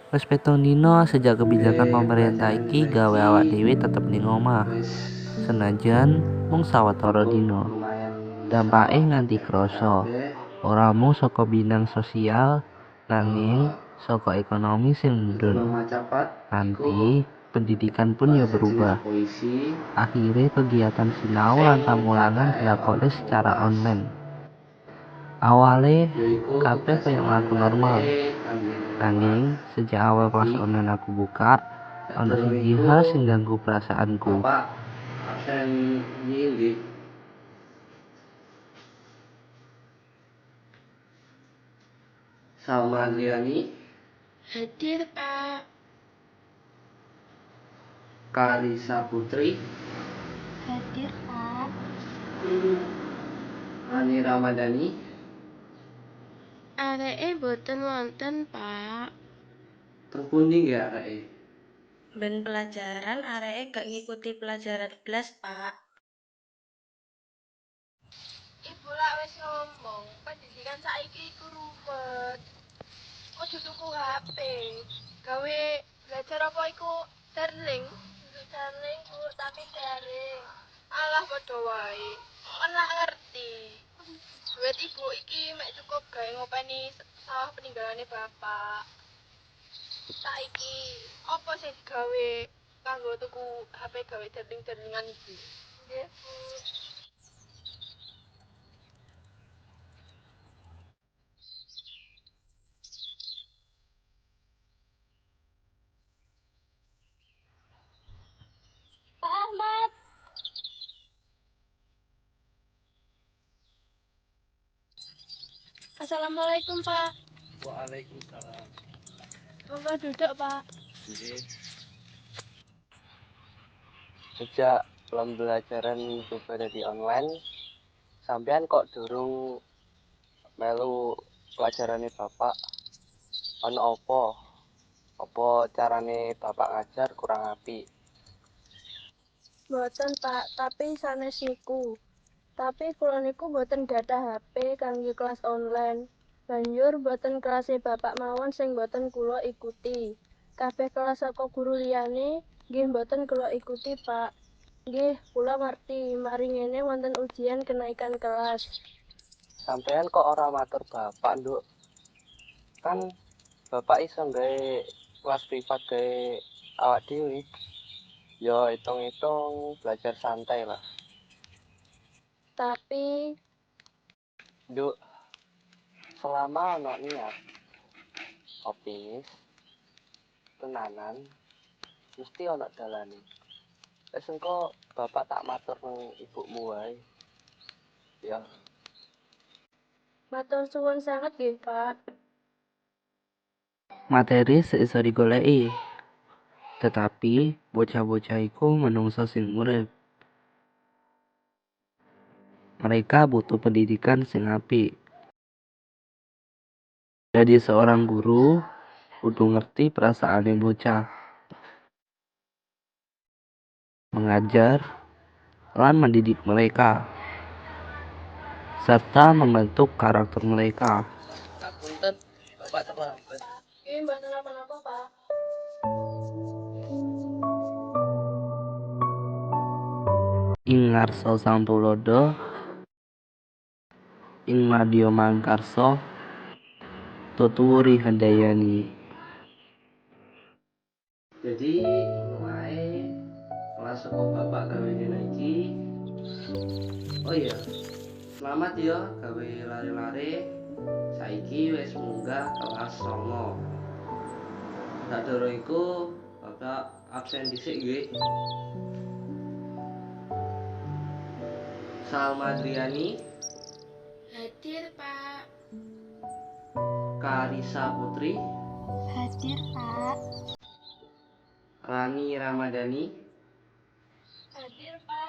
Wes petang dino sejak kebijakan pemerintah iki gawe awak dhewe tetep ning omah. Wis Senajan mung sawetara cukup dino. lumayan Dampake serawan nganti ya krasa. kabeh. Ora mung saka bidang sosial nanging Eh, saka ekonomi sing mudhun. Diploma cepat iku Nanti pendidikan pun ya bahasa jenis berubah. puisi Akhirnya kegiatan sinau lan sing pamulangan cacahé dilakoni ana secara 18 online. Awalnya yaiku kabeh tugas kaya mlaku normal. manggare kanggo Nanging sejak awal kelas tapi online aku buka, ono sadurunge siji iku hal sing ganggu perasaanku. bapak absen nyindik Salma Andriani, Hadir, Pak. Kalisa Putri, Hadir, Pak. Ani Ramadhani, Areke boten wonten, Pak. teng pundi ya areke? Ben pelajaran areke gak ngikuti pelajaran kelas, Pak. Ibu lak wis ngomong, pendidikan saiki iku ruwet. Kudu tuku HP. Gawe belajar apa iku daring? Daring, Bu, tapi daring. Alah padha wae. Kan lak ngerti. Duit ibu iki mek cukup gawe ngopeni sawah peninggalane bapak. Saiki apa sing digawe kanggo tuku HP gawe daring-daringan ibu? Nggih, Bu. Pak Ahmad. Assalamualaikum, Pak. Waalaikumsalam. Bapak duduk, Pak. Nggih. Sejak pembelajaran coba dari online, sampean kok durung melu pelajarane bapak? Ono apa? Apa carane bapak ngajar kurang apik? Mboten, Pak, tapi sanes niku. Tapi kula niku mboten gadah HP kangge kelas online. Banjur mboten kelase bapak mawon sing mboten kula ikuti. Kabeh kelas saka guru liyane nggih mboten kula ikuti, Pak. Nggih, kula ngerti, mari ngene wonten ujian kenaikan kelas. Sampean kok ora matur bapak, Nduk? Kan bapak iso gawe kelas privat gawe awak dhewe. Yo hitung-hitung belajar santai lah. Tapi Nduk, selama ono niat, optimis, tenanan, mesti ono dalane. Wes engko bapak tak matur nang ibumu wae. Ya, matur suwun sanget nggih, Pak. materi seiso digoleki. Tetapi bocah-bocah iku menungso sing urip. Mereka butuh pendidikan sing apik. Jadi seorang guru kudu ngerti perasaane bocah. Mengajar lan mendidik mereka serta membentuk karakter mereka. Punten, Bapak terlambat. Nggih, mboten napa-napa, Pak. Ing ngarsa Sang Tulodo, ing madya mangkarsa, tuturi handayani. Jadi ngono wae kelas saka bapak gawe dina iki. Oh iya, selamat ya gawe lare-lare. Saiki wis munggah kelas 9. Sadurunge iku bapak absen dhisik nggih. Salma Adriani, Hadir, Pak. Karisa Putri, Hadir, Pak. Rani Ramadhani, Hadir, Pak.